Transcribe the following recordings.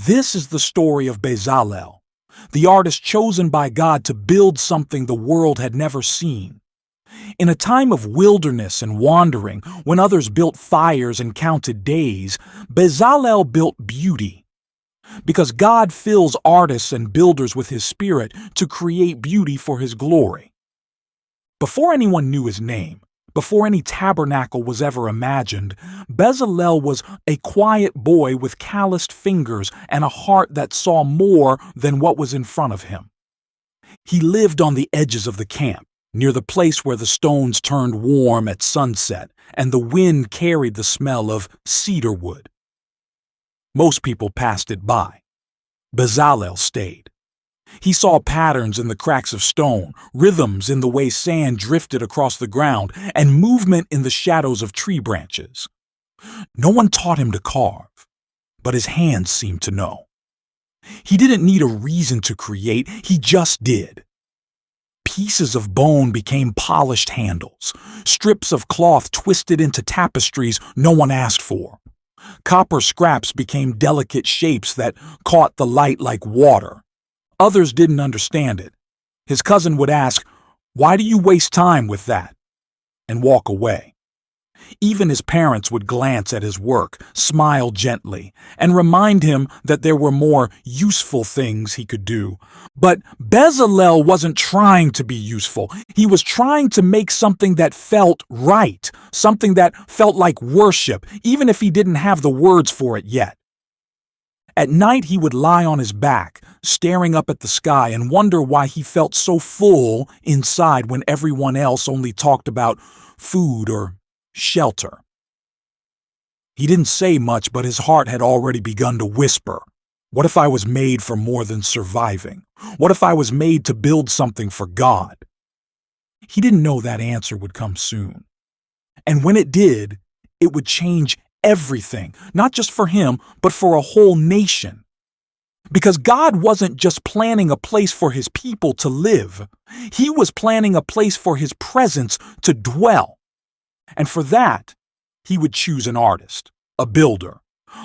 This is the story of Bezalel, the artist chosen by God to build something the world had never seen. In a time of wilderness and wandering, when others built fires and counted days, Bezalel built beauty. Because God fills artists and builders with His Spirit to create beauty for His glory. Before anyone knew his name, before any tabernacle was ever imagined, Bezalel was a quiet boy with calloused fingers and a heart that saw more than what was in front of him. He lived on the edges of the camp, near the place where the stones turned warm at sunset and the wind carried the smell of cedar wood. Most people passed it by. Bezalel stayed. He saw patterns in the cracks of stone, rhythms in the way sand drifted across the ground, and movement in the shadows of tree branches. No one taught him to carve, but his hands seemed to know. He didn't need a reason to create, he just did. Pieces of bone became polished handles, strips of cloth twisted into tapestries no one asked for. Copper scraps became delicate shapes that caught the light like water. Others didn't understand it. His cousin would ask, "Why do you waste time with that?" and walk away. Even his parents would glance at his work, smile gently, and remind him that there were more useful things he could do. But Bezalel wasn't trying to be useful. He was trying to make something that felt right, something that felt like worship, even if he didn't have the words for it yet. At night he would lie on his back, staring up at the sky and wonder why he felt so full inside when everyone else only talked about food or shelter. He didn't say much, but his heart had already begun to whisper. What if I was made for more than surviving? What if I was made to build something for God? He didn't know that answer would come soon. And when it did, it would change everything, not just for him, but for a whole nation. Because God wasn't just planning a place for His people to live. He was planning a place for His presence to dwell. And for that, He would choose an artist, a builder,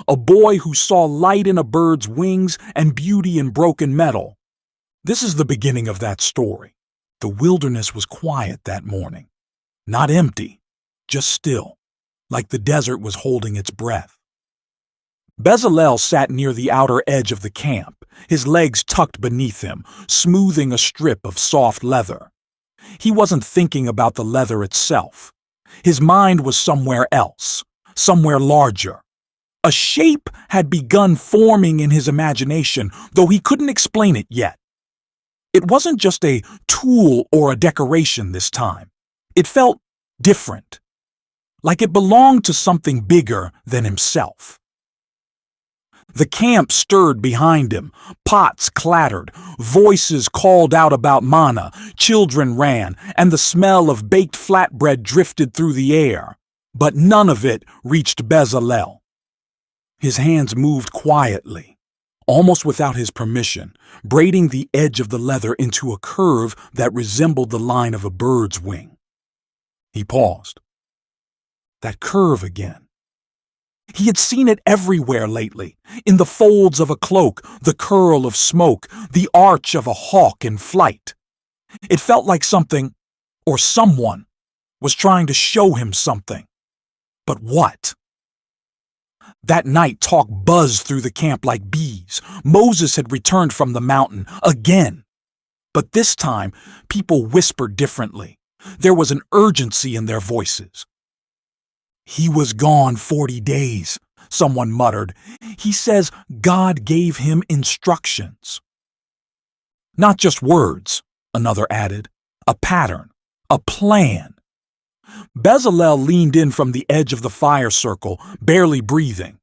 a boy who saw light in a bird's wings and beauty in broken metal. This is the beginning of that story. The wilderness was quiet that morning. Not empty, just still, like the desert was holding its breath. Bezalel sat near the outer edge of the camp, his legs tucked beneath him, smoothing a strip of soft leather. He wasn't thinking about the leather itself. His mind was somewhere else, somewhere larger. A shape had begun forming in his imagination, though he couldn't explain it yet. It wasn't just a tool or a decoration this time. It felt different, like it belonged to something bigger than himself. The camp stirred behind him, pots clattered, voices called out about manna, children ran, and the smell of baked flatbread drifted through the air. But none of it reached Bezalel. His hands moved quietly, almost without his permission, braiding the edge of the leather into a curve that resembled the line of a bird's wing. He paused. That curve again. He had seen it everywhere lately, in the folds of a cloak, the curl of smoke, the arch of a hawk in flight. It felt like something, or someone, was trying to show him something. But what? That night, talk buzzed through the camp like bees. Moses had returned from the mountain, again. But this time, people whispered differently. There was an urgency in their voices. "He was gone 40 days, someone muttered. "He says God gave him instructions." "Not just words," another added. "A pattern, a plan." Bezalel leaned in from the edge of the fire circle, barely breathing.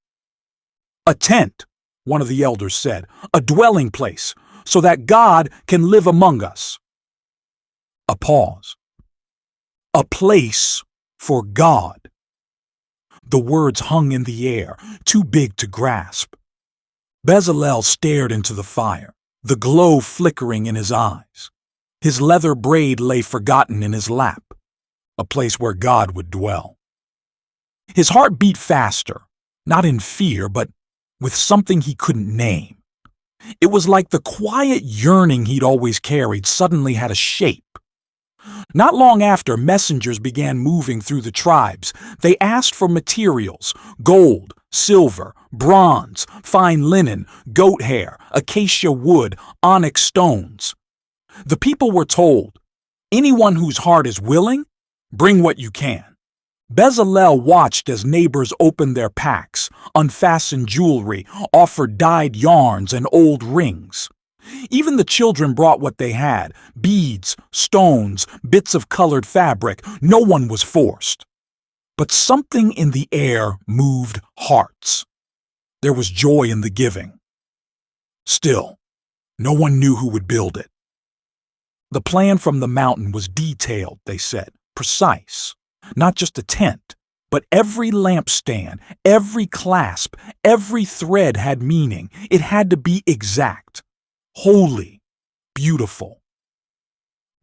"A tent," one of the elders said, "a dwelling place, so that God can live among us." A pause. A place for God. The words hung in the air, too big to grasp. Bezalel stared into the fire, the glow flickering in his eyes. His leather braid lay forgotten in his lap, a place where God would dwell. His heart beat faster, not in fear, but with something he couldn't name. It was like the quiet yearning he'd always carried suddenly had a shape. Not long after, messengers began moving through the tribes. They asked for materials: gold, silver, bronze, fine linen, goat hair, acacia wood, onyx stones. The people were told, "Anyone whose heart is willing, bring what you can." Bezalel watched as neighbors opened their packs, unfastened jewelry, offered dyed yarns and old rings. Even the children brought what they had: beads, stones, bits of colored fabric. No one was forced. But something in the air moved hearts. There was joy in the giving. Still, no one knew who would build it. The plan from the mountain was detailed, they said, precise. Not just a tent, but every lampstand, every clasp, every thread had meaning. It had to be exact, holy, beautiful.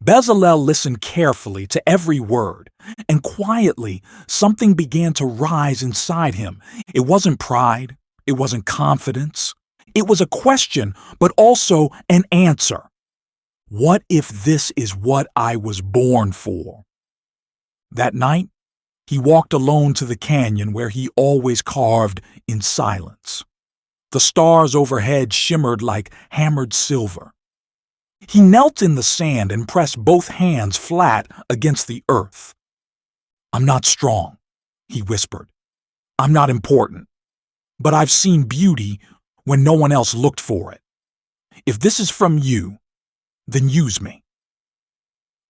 Bezalel listened carefully to every word, and quietly something began to rise inside him. It wasn't pride, it wasn't confidence. It was a question, but also an answer. What if this is what I was born for? That night, he walked alone to the canyon where he always carved in silence. The stars overhead shimmered like hammered silver. He knelt in the sand and pressed both hands flat against the earth. "I'm not strong," he whispered. "I'm not important. But I've seen beauty when no one else looked for it. If this is from you, then use me."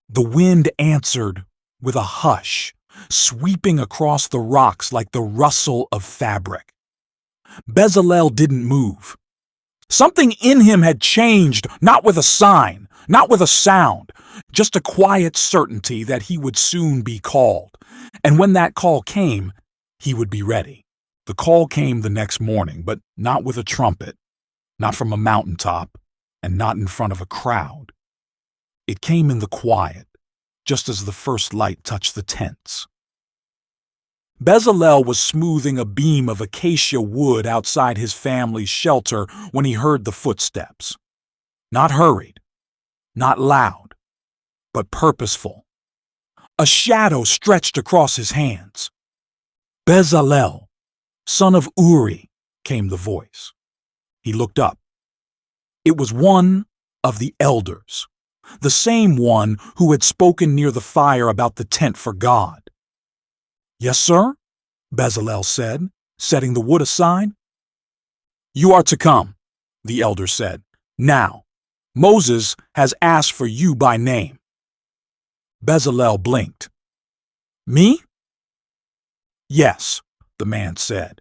The wind answered with a hush, sweeping across the rocks like the rustle of fabric. Bezalel didn't move. Something in him had changed, not with a sign, not with a sound, just a quiet certainty that he would soon be called. And when that call came, he would be ready. The call came the next morning, but not with a trumpet, not from a mountaintop, and not in front of a crowd. It came in the quiet, just as the first light touched the tents. Bezalel was smoothing a beam of acacia wood outside his family's shelter when he heard the footsteps. Not hurried, not loud, but purposeful. A shadow stretched across his hands. "Bezalel, son of Uri," came the voice. He looked up. It was one of the elders, the same one who had spoken near the fire about the tent for God. "Yes, sir," Bezalel said, setting the wood aside. "You are to come," the elder said. "Now, Moses has asked for you by name." Bezalel blinked. "Me?" "Yes," the man said,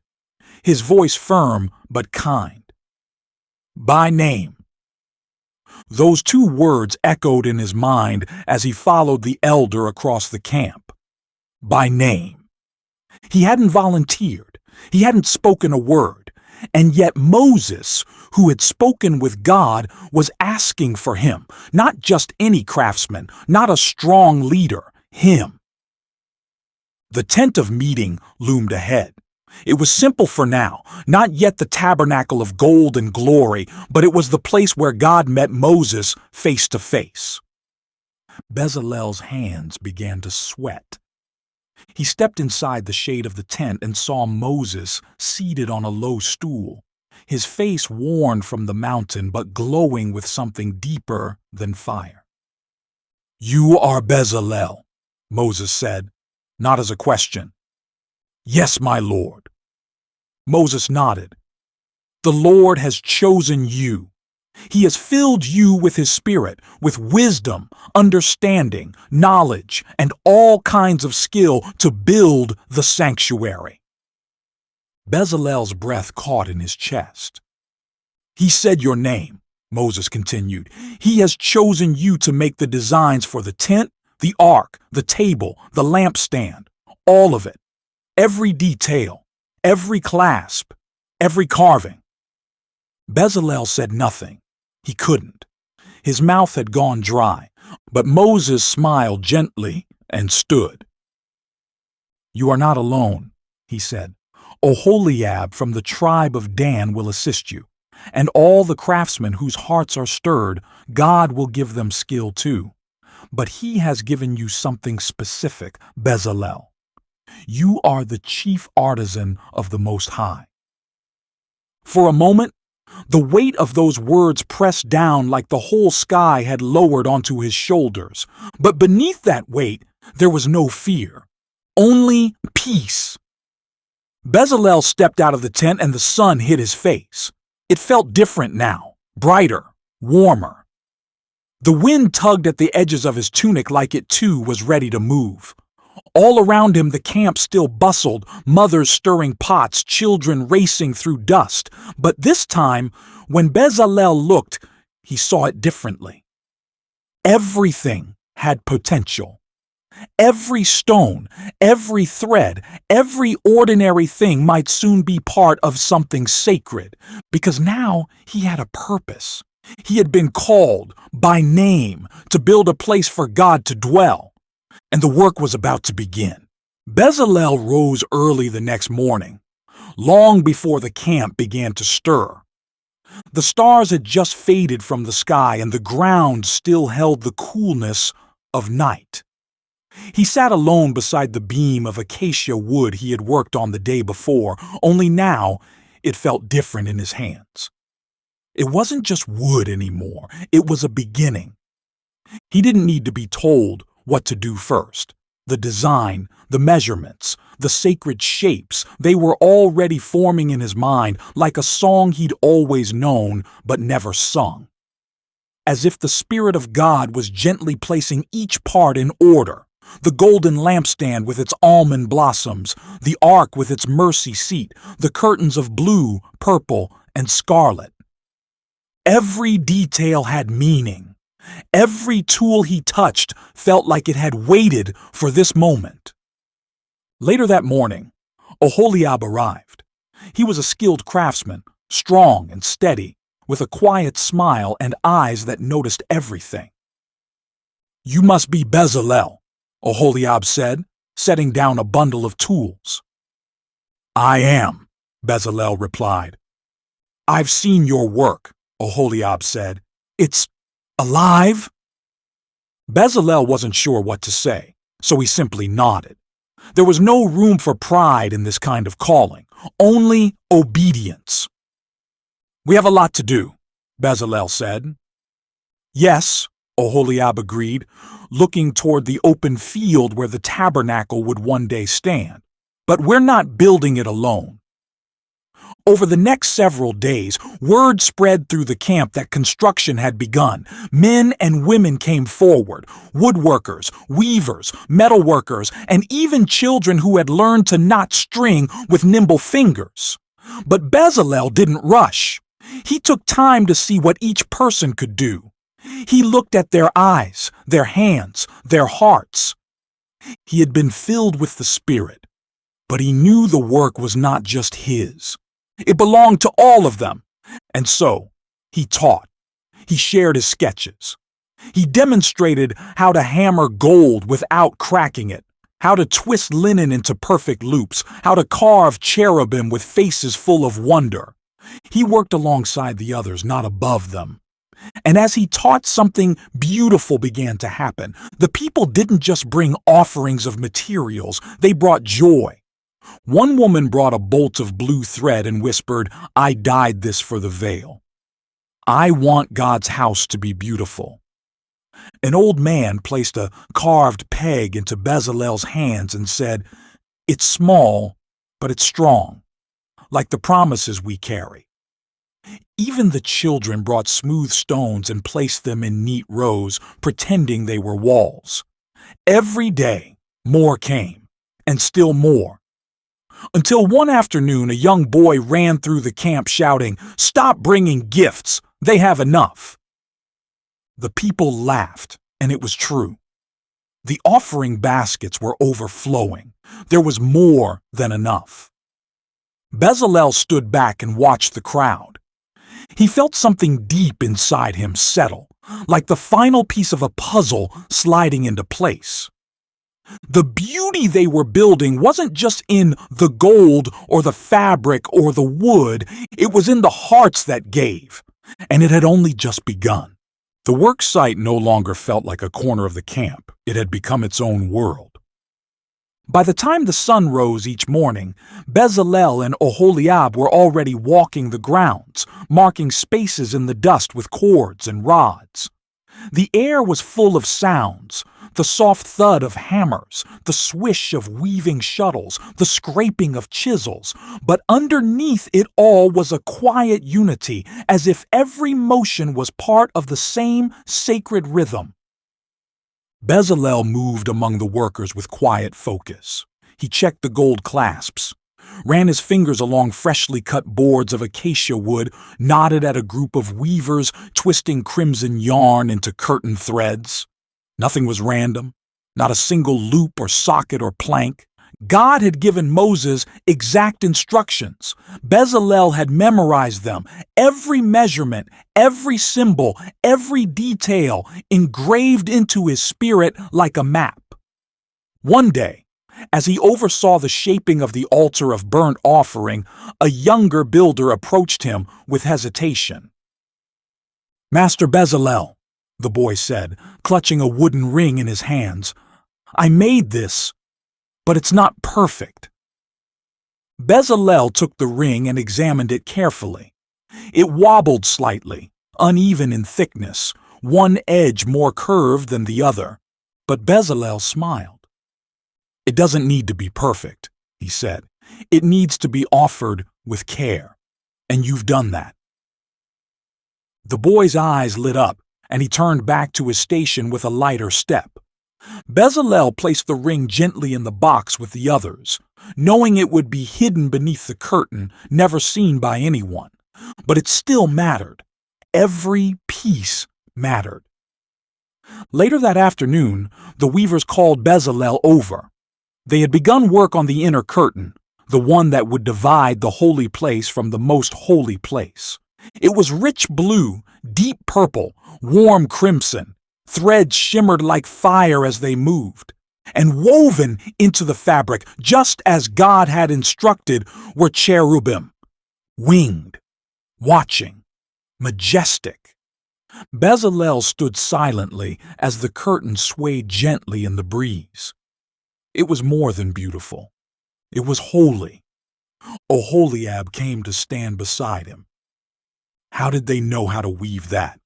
his voice firm but kind. "By name." Those two words echoed in his mind as he followed the elder across the camp. By name. He hadn't volunteered. He hadn't spoken a word. And yet Moses, who had spoken with God, was asking for him. Not just any craftsman, not a strong leader, him. The tent of meeting loomed ahead. It was simple for now, not yet the tabernacle of gold and glory, but it was the place where God met Moses face to face. Bezalel's hands began to sweat. He stepped inside the shade of the tent and saw Moses seated on a low stool, his face worn from the mountain but glowing with something deeper than fire. "You are Bezalel," Moses said, not as a question. "Yes, my Lord." Moses nodded. "The Lord has chosen you. He has filled you with His Spirit, with wisdom, understanding, knowledge, and all kinds of skill to build the sanctuary." Bezalel's breath caught in his chest. "He said your name," Moses continued. "He has chosen you to make the designs for the tent, the ark, the table, the lampstand, all of it. Every detail, every clasp, every carving." Bezalel said nothing. He couldn't. His mouth had gone dry, but Moses smiled gently and stood. "You are not alone," he said. Oholiab from the tribe of Dan will assist you, and all the craftsmen whose hearts are stirred, God will give them skill too. But he has given you something specific, Bezalel. You are the chief artisan of the Most High." For a moment, the weight of those words pressed down like the whole sky had lowered onto his shoulders. But beneath that weight, there was no fear, only peace. Bezalel stepped out of the tent and the sun hit his face. It felt different now, brighter, warmer. The wind tugged at the edges of his tunic like it too was ready to move. All around him the camp still bustled, mothers stirring pots, children racing through dust. But this time, when Bezalel looked, he saw it differently. Everything had potential. Every stone, every thread, every ordinary thing might soon be part of something sacred, because now he had a purpose. He had been called by name to build a place for God to dwell, and the work was about to begin. Bezalel rose early the next morning, long before the camp began to stir. The stars had just faded from the sky, and the ground still held the coolness of night. He sat alone beside the beam of acacia wood he had worked on the day before, only now it felt different in his hands. It wasn't just wood anymore, it was a beginning. He didn't need to be told what to do first. The design, the measurements, the sacred shapes, they were already forming in his mind like a song he'd always known but never sung. As if the Spirit of God was gently placing each part in order. The golden lampstand with its almond blossoms, the ark with its mercy seat, the curtains of blue, purple, and scarlet. Every detail had meaning. Every tool he touched felt like it had waited for this moment. Later that morning, Oholiab arrived. He was a skilled craftsman, strong and steady, with a quiet smile and eyes that noticed everything. "You must be Bezalel," Oholiab said, setting down a bundle of tools. "I am," Bezalel replied. "I've seen your work," Oholiab said. "It's alive?" Bezalel wasn't sure what to say, so he simply nodded. There was no room for pride in this kind of calling, only obedience. "We have a lot to do," Bezalel said. "Yes," Oholiab agreed, looking toward the open field where the tabernacle would one day stand. "But we're not building it alone." Over the next several days, word spread through the camp that construction had begun. Men and women came forward, woodworkers, weavers, metalworkers, and even children who had learned to knot string with nimble fingers. But Bezalel didn't rush. He took time to see what each person could do. He looked at their eyes, their hands, their hearts. He had been filled with the Spirit, but he knew the work was not just his. It belonged to all of them. And so, he taught. He shared his sketches. He demonstrated how to hammer gold without cracking it, how to twist linen into perfect loops, how to carve cherubim with faces full of wonder. He worked alongside the others, not above them. And as he taught, something beautiful began to happen. The people didn't just bring offerings of materials, they brought joy. One woman brought a bolt of blue thread and whispered, "I dyed this for the veil. I want God's house to be beautiful." An old man placed a carved peg into Bezalel's hands and said, "It's small, but it's strong, like the promises we carry." Even the children brought smooth stones and placed them in neat rows, pretending they were walls. Every day, more came, and still more. Until one afternoon, a young boy ran through the camp shouting, "Stop bringing gifts! They have enough!" The people laughed, and it was true. The offering baskets were overflowing. There was more than enough. Bezalel stood back and watched the crowd. He felt something deep inside him settle, like the final piece of a puzzle sliding into place. The beauty they were building wasn't just in the gold or the fabric or the wood, it was in the hearts that gave, and it had only just begun. The work site no longer felt like a corner of the camp. It had become its own world. By the time the sun rose each morning, Bezalel and Oholiab were already walking the grounds, marking spaces in the dust with cords and rods. The air was full of sounds, the soft thud of hammers, the swish of weaving shuttles, the scraping of chisels, but underneath it all was a quiet unity, as if every motion was part of the same sacred rhythm. Bezalel moved among the workers with quiet focus. He checked the gold clasps, ran his fingers along freshly cut boards of acacia wood, nodded at a group of weavers twisting crimson yarn into curtain threads. Nothing was random, not a single loop or socket or plank. God had given Moses exact instructions. Bezalel had memorized them, every measurement, every symbol, every detail engraved into his spirit like a map. One day, as he oversaw the shaping of the altar of burnt offering, a younger builder approached him with hesitation. "Master Bezalel," the boy said, clutching a wooden ring in his hands, "I made this, but it's not perfect." Bezalel took the ring and examined it carefully. It wobbled slightly, uneven in thickness, one edge more curved than the other, but Bezalel smiled. "It doesn't need to be perfect," he said. "It needs to be offered with care, and you've done that." The boy's eyes lit up, and he turned back to his station with a lighter step. Bezalel placed the ring gently in the box with the others, knowing it would be hidden beneath the curtain, never seen by anyone. But it still mattered. Every piece mattered. Later that afternoon, the weavers called Bezalel over. They had begun work on the inner curtain, the one that would divide the holy place from the most holy place. It was rich blue, deep purple, warm crimson. Threads shimmered like fire as they moved, and woven into the fabric, just as God had instructed, were cherubim, winged, watching, majestic. Bezalel stood silently as the curtain swayed gently in the breeze. It was more than beautiful. It was holy. Oholiab came to stand beside him. "How did they know how to weave that?"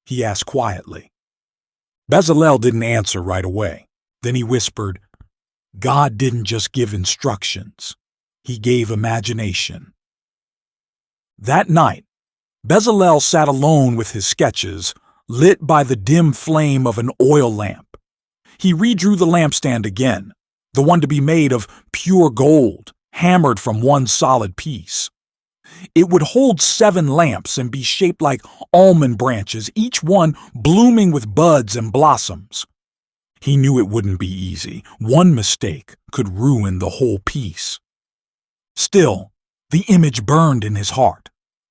he asked quietly. Bezalel didn't answer right away. Then he whispered, "God didn't just give instructions. He gave imagination." That night, Bezalel sat alone with his sketches, lit by the dim flame of an oil lamp. He redrew the lampstand again, the one to be made of pure gold, hammered from one solid piece. It would hold 7 lamps and be shaped like almond branches, each one blooming with buds and blossoms. He knew it wouldn't be easy. One mistake could ruin the whole piece. Still, the image burned in his heart.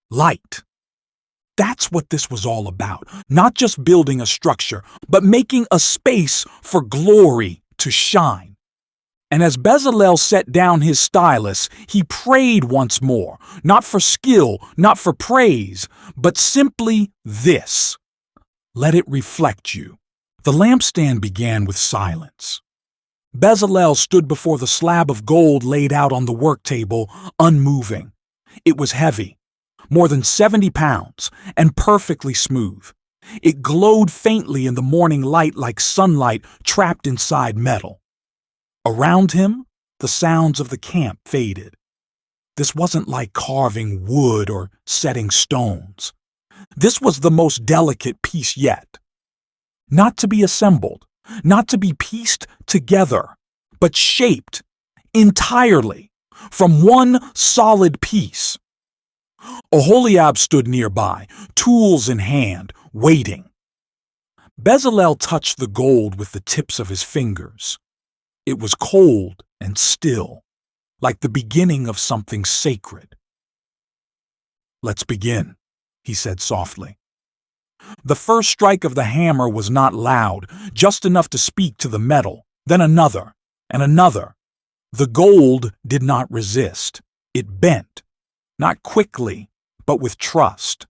Light. That's what this was all about. Not just building a structure, but making a space for glory to shine. And as Bezalel set down his stylus, he prayed once more, not for skill, not for praise, but simply this: let it reflect you. The lampstand began with silence. Bezalel stood before the slab of gold laid out on the work table, unmoving. It was heavy, more than 70 pounds, and perfectly smooth. It glowed faintly in the morning light like sunlight trapped inside metal. Around him, the sounds of the camp faded. This wasn't like carving wood or setting stones. This was the most delicate piece yet. Not to be assembled, not to be pieced together, but shaped entirely from one solid piece. Oholiab stood nearby, tools in hand, waiting. Bezalel touched the gold with the tips of his fingers. It was cold and still, like the beginning of something sacred. "Let's begin," he said softly. The first strike of the hammer was not loud, just enough to speak to the metal, then another, and another. The gold did not resist. It bent, not quickly, but with trust.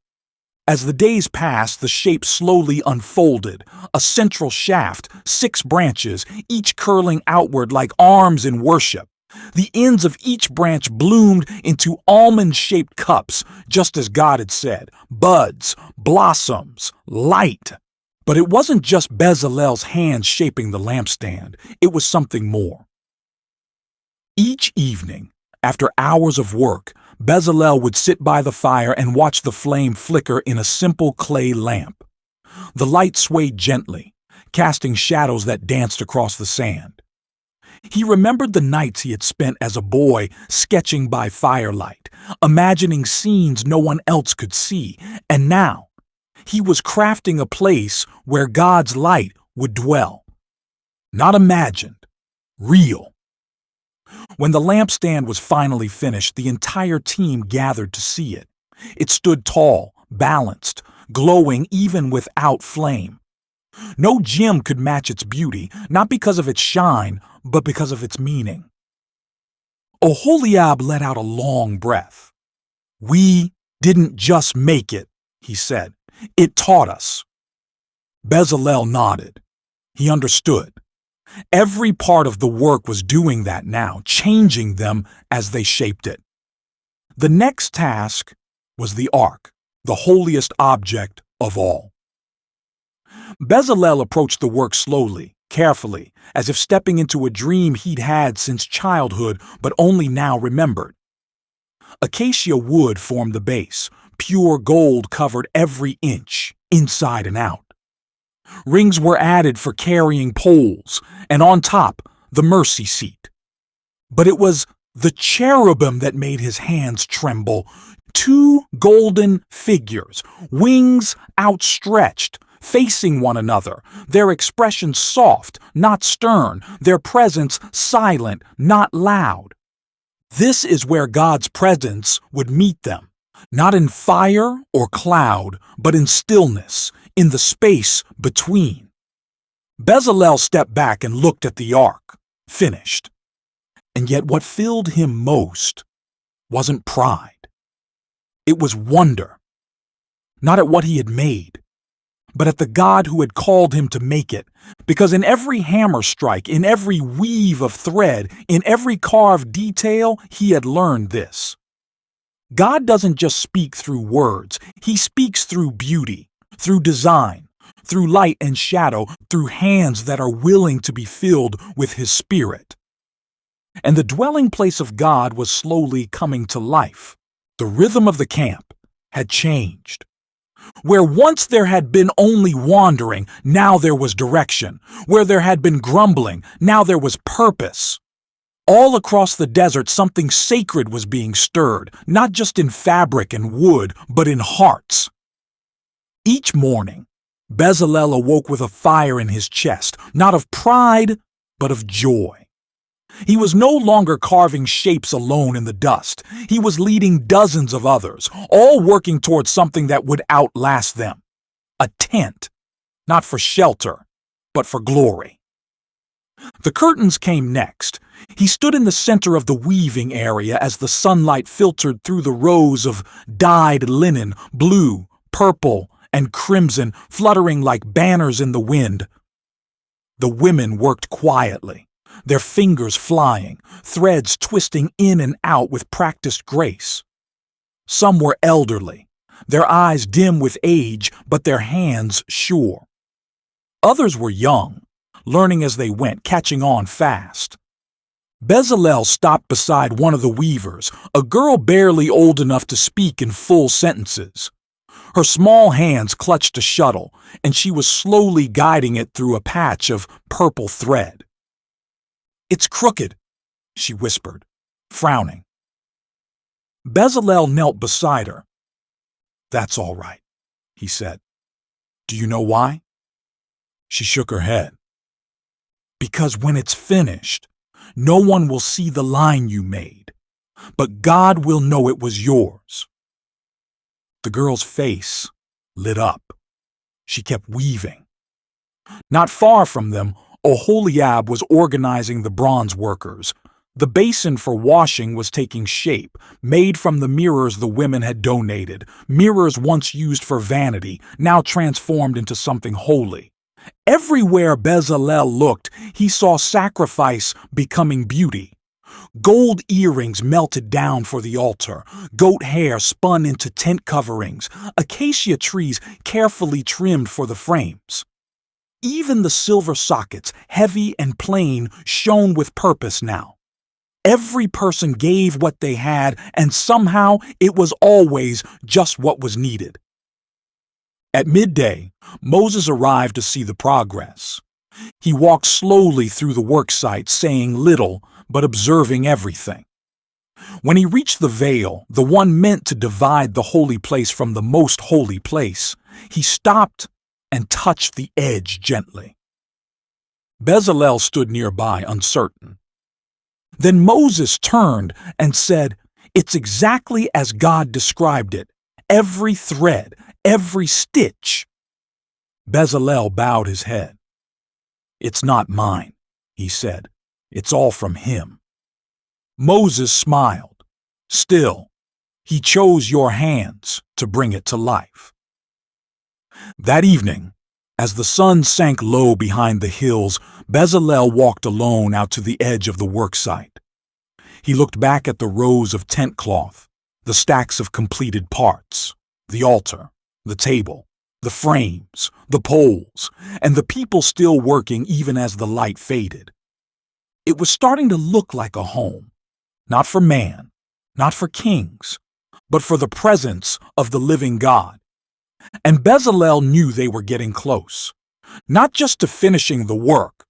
As the days passed, the shape slowly unfolded, a central shaft, 6 branches, each curling outward like arms in worship. The ends of each branch bloomed into almond-shaped cups, just as God had said, buds, blossoms, light. But it wasn't just Bezalel's hands shaping the lampstand, it was something more. Each evening, after hours of work, Bezalel would sit by the fire and watch the flame flicker in a simple clay lamp. The light swayed gently, casting shadows that danced across the sand. He remembered the nights he had spent as a boy sketching by firelight, imagining scenes no one else could see, and now he was crafting a place where God's light would dwell. Not imagined, real. When the lampstand was finally finished, the entire team gathered to see it. It stood tall, balanced, glowing even without flame. No gem could match its beauty, not because of its shine, but because of its meaning. Oholiab let out a long breath. "We didn't just make it," he said. "It taught us." Bezalel nodded. He understood. Every part of the work was doing that now, changing them as they shaped it. The next task was the ark, the holiest object of all. Bezalel approached the work slowly, carefully, as if stepping into a dream he'd had since childhood but only now remembered. Acacia wood formed the base. Pure gold covered every inch, inside and out. Rings were added for carrying poles, and on top, the mercy seat. But it was the cherubim that made his hands tremble. 2 golden figures, wings outstretched, facing one another, their expression soft, not stern, their presence silent, not loud. This is where God's presence would meet them, not in fire or cloud, but in stillness, in the space between. Bezalel stepped back and looked at the ark, finished. And yet what filled him most wasn't pride. It was wonder, not at what he had made, but at the God who had called him to make it, because in every hammer strike, in every weave of thread, in every carved detail, he had learned this. God doesn't just speak through words, he speaks through beauty, through design, through light and shadow, through hands that are willing to be filled with his spirit. And the dwelling place of God was slowly coming to life. The rhythm of the camp had changed. Where once there had been only wandering, now there was direction. Where there had been grumbling, now there was purpose. All across the desert, something sacred was being stirred, not just in fabric and wood, but in hearts. Each morning, Bezalel awoke with a fire in his chest, not of pride, but of joy. He was no longer carving shapes alone in the dust. He was leading dozens of others, all working towards something that would outlast them. A tent, not for shelter, but for glory. The curtains came next. He stood in the center of the weaving area as the sunlight filtered through the rows of dyed linen, blue, purple, and crimson, fluttering like banners in the wind. The women worked quietly, their fingers flying, threads twisting in and out with practiced grace. Some were elderly, their eyes dim with age, but their hands sure. Others were young, learning as they went, catching on fast. Bezalel stopped beside one of the weavers, a girl barely old enough to speak in full sentences. Her small hands clutched a shuttle, and she was slowly guiding it through a patch of purple thread. "It's crooked," she whispered, frowning. Bezalel knelt beside her. "That's all right," he said. "Do you know why?" She shook her head. "Because when it's finished, no one will see the line you made, but God will know it was yours." The girl's face lit up. She kept weaving. Not far from them, Oholiab was organizing the bronze workers. The basin for washing was taking shape, made from the mirrors the women had donated, mirrors once used for vanity, now transformed into something holy. Everywhere Bezalel looked, he saw sacrifice becoming beauty. Gold earrings melted down for the altar, goat hair spun into tent coverings, acacia trees carefully trimmed for the frames. Even the silver sockets, heavy and plain, shone with purpose now. Every person gave what they had, and somehow it was always just what was needed. At midday, Moses arrived to see the progress. He walked slowly through the worksite, saying little, but observing everything. When he reached the veil, the one meant to divide the holy place from the most holy place, he stopped and touched the edge gently. Bezalel stood nearby, uncertain. Then Moses turned and said, "It's exactly as God described it, every thread, every stitch." Bezalel bowed his head. "It's not mine," he said. "It's all from him." Moses smiled. "Still, he chose your hands to bring it to life." That evening, as the sun sank low behind the hills, Bezalel walked alone out to the edge of the worksite. He looked back at the rows of tent cloth, the stacks of completed parts, the altar, the table, the frames, the poles, and the people still working even as the light faded. It was starting to look like a home, not for man, not for kings, but for the presence of the living God. And Bezalel knew they were getting close, not just to finishing the work,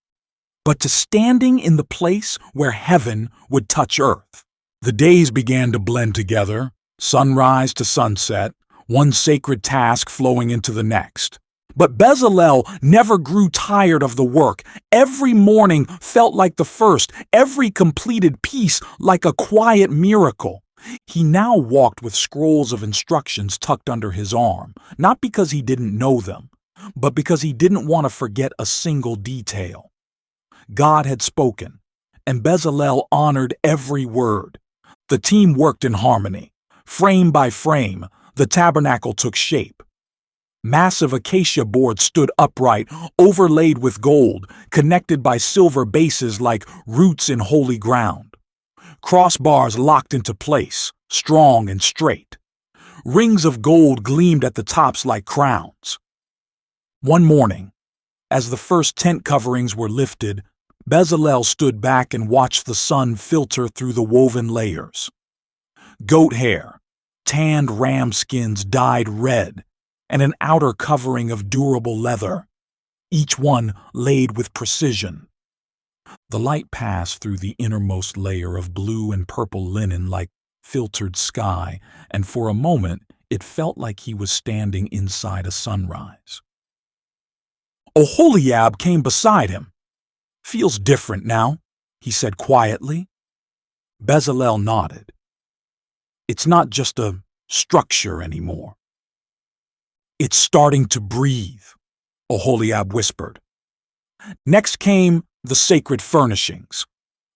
but to standing in the place where heaven would touch earth. The days began to blend together, sunrise to sunset, one sacred task flowing into the next. But Bezalel never grew tired of the work. Every morning felt like the first, every completed piece like a quiet miracle. He now walked with scrolls of instructions tucked under his arm, not because he didn't know them, but because he didn't want to forget a single detail. God had spoken, and Bezalel honored every word. The team worked in harmony. Frame by frame, the tabernacle took shape. Massive acacia boards stood upright, overlaid with gold, connected by silver bases like roots in holy ground. Crossbars locked into place, strong and straight. Rings of gold gleamed at the tops like crowns. One morning, as the first tent coverings were lifted, Bezalel stood back and watched the sun filter through the woven layers. Goat hair, tanned ram skins dyed red, and an outer covering of durable leather, each one laid with precision. The light passed through the innermost layer of blue and purple linen like filtered sky, and for a moment it felt like he was standing inside a sunrise. Oholiab came beside him. "Feels different now," he said quietly. Bezalel nodded. "It's not just a structure anymore. It's starting to breathe," Oholiab whispered. Next came the sacred furnishings.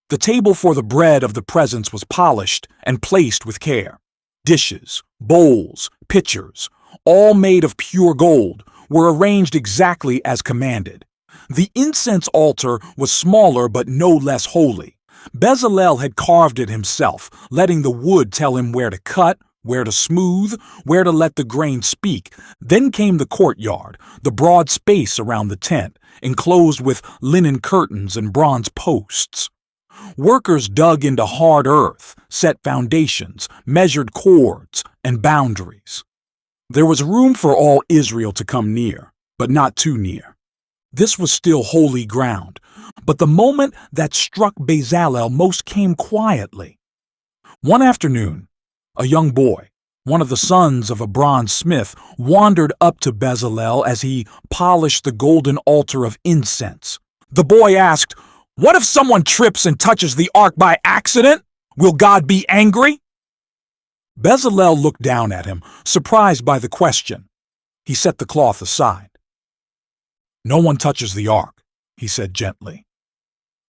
The table for the bread of the presence was polished and placed with care. Dishes, bowls, pitchers, all made of pure gold, were arranged exactly as commanded. The incense altar was smaller but no less holy. Bezalel had carved it himself, letting the wood tell him where to cut, where to smooth, where to let the grain speak. Then came the courtyard, the broad space around the tent, enclosed with linen curtains and bronze posts. Workers dug into hard earth, set foundations, measured cords and boundaries. There was room for all Israel to come near, but not too near. This was still holy ground, but the moment that struck Bezalel most came quietly. One afternoon, a young boy, one of the sons of a bronze smith, wandered up to Bezalel as he polished the golden altar of incense. The boy asked, "What if someone trips and touches the ark by accident? Will God be angry?" Bezalel looked down at him, surprised by the question. He set the cloth aside. "No one touches the ark," he said gently.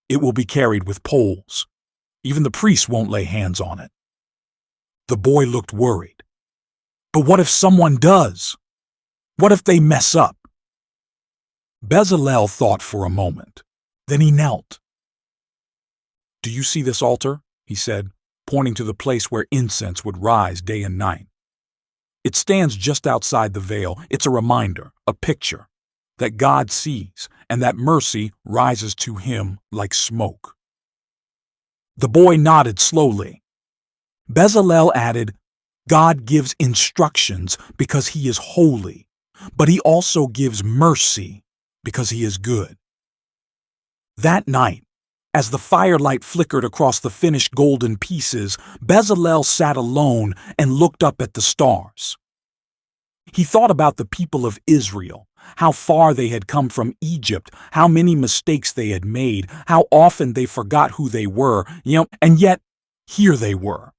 "It will be carried with poles. Even the priests won't lay hands on it." The boy looked worried. "But what if someone does? What if they mess up?" Bezalel thought for a moment. Then he knelt. "Do you see this altar?" he said, pointing to the place where incense would rise day and night. "It stands just outside the veil. It's a reminder, a picture, that God sees and that mercy rises to him like smoke." The boy nodded slowly. Bezalel added, "God gives instructions because he is holy, but he also gives mercy because he is good." That night, as the firelight flickered across the finished golden pieces, Bezalel sat alone and looked up at the stars. He thought about the people of Israel, how far they had come from Egypt, how many mistakes they had made, how often they forgot who they were, and yet here they were,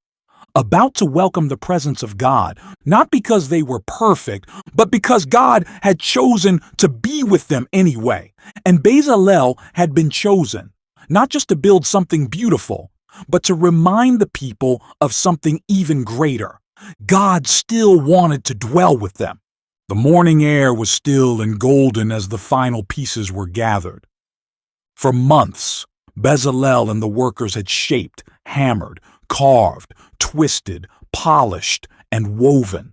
about to welcome the presence of God, not because they were perfect, but because God had chosen to be with them anyway. And Bezalel had been chosen, not just to build something beautiful, but to remind the people of something even greater. God still wanted to dwell with them. The morning air was still and golden as the final pieces were gathered. For months, Bezalel and the workers had shaped, hammered, carved, twisted, polished, and woven.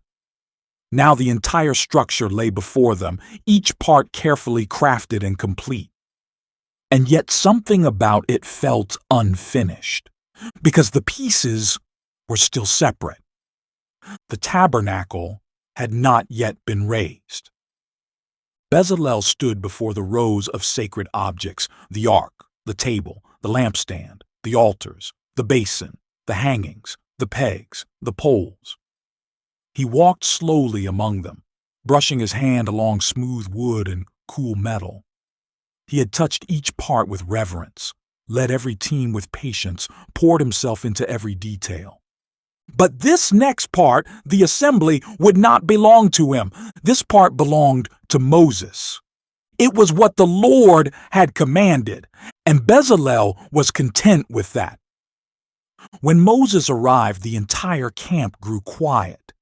Now the entire structure lay before them, each part carefully crafted and complete. And yet something about it felt unfinished, because the pieces were still separate. The tabernacle had not yet been raised. Bezalel stood before the rows of sacred objects, the ark, the table, the lampstand, the altars, the basin, the hangings, the pegs, the poles. He walked slowly among them, brushing his hand along smooth wood and cool metal. He had touched each part with reverence, led every team with patience, poured himself into every detail. But this next part, the assembly, would not belong to him. This part belonged to Moses. It was what the Lord had commanded, and Bezalel was content with that. When Moses arrived, the entire camp grew quiet.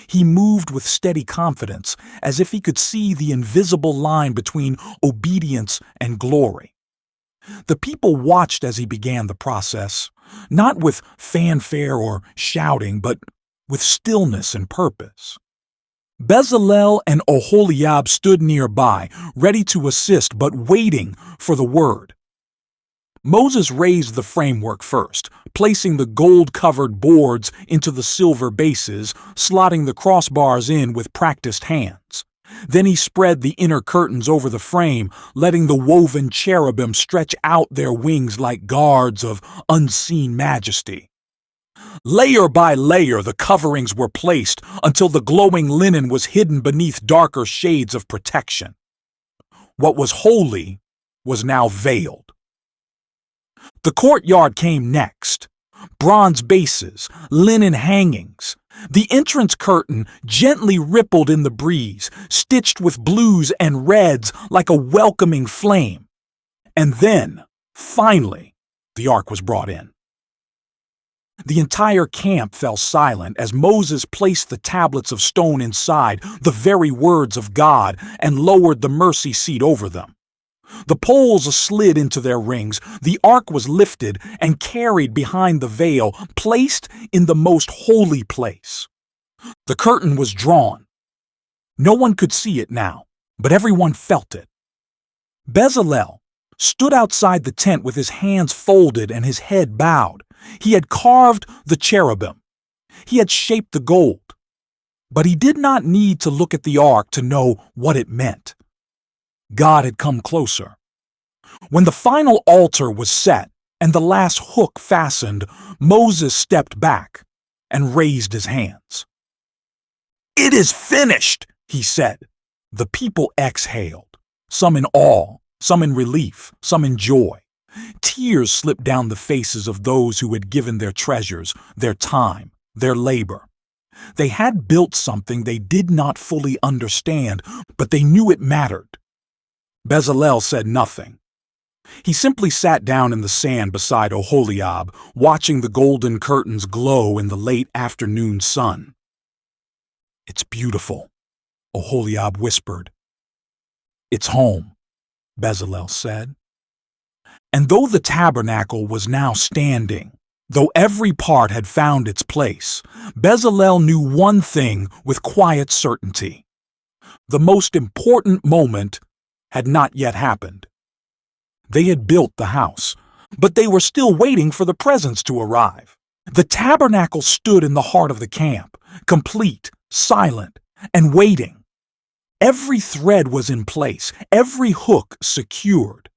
He moved with steady confidence, as if he could see the invisible line between obedience and glory. The people watched as he began the process, not with fanfare or shouting, but with stillness and purpose. Bezalel and Oholiab stood nearby, ready to assist but waiting for the word. Moses raised the framework first, placing the gold-covered boards into the silver bases, slotting the crossbars in with practiced hands. Then he spread the inner curtains over the frame, letting the woven cherubim stretch out their wings like guards of unseen majesty. Layer by layer, the coverings were placed until the glowing linen was hidden beneath darker shades of protection. What was holy was now veiled. The courtyard came next. Bronze bases, linen hangings. The entrance curtain gently rippled in the breeze, stitched with blues and reds like a welcoming flame. And then, finally, the ark was brought in. The entire camp fell silent as Moses placed the tablets of stone inside, the very words of God, and lowered the mercy seat over them. The poles slid into their rings, the ark was lifted and carried behind the veil, placed in the most holy place. The curtain was drawn. No one could see it now, but everyone felt it. Bezalel stood outside the tent with his hands folded and his head bowed. He had carved the cherubim. He had shaped the gold. But he did not need to look at the ark to know what it meant. God had come closer. When the final altar was set and the last hook fastened, Moses stepped back and raised his hands. "It is finished," he said. The people exhaled, some in awe, some in relief, some in joy. Tears slipped down the faces of those who had given their treasures, their time, their labor. They had built something they did not fully understand, but they knew it mattered. Bezalel said nothing. He simply sat down in the sand beside Oholiab, watching the golden curtains glow in the late afternoon sun. "It's beautiful," Oholiab whispered. "It's home," Bezalel said. And though the tabernacle was now standing, though every part had found its place, Bezalel knew one thing with quiet certainty. The most important moment had not yet happened. They had built the house, but they were still waiting for the presents to arrive. The tabernacle stood in the heart of the camp, complete, silent, and waiting. Every thread was in place, every hook secured.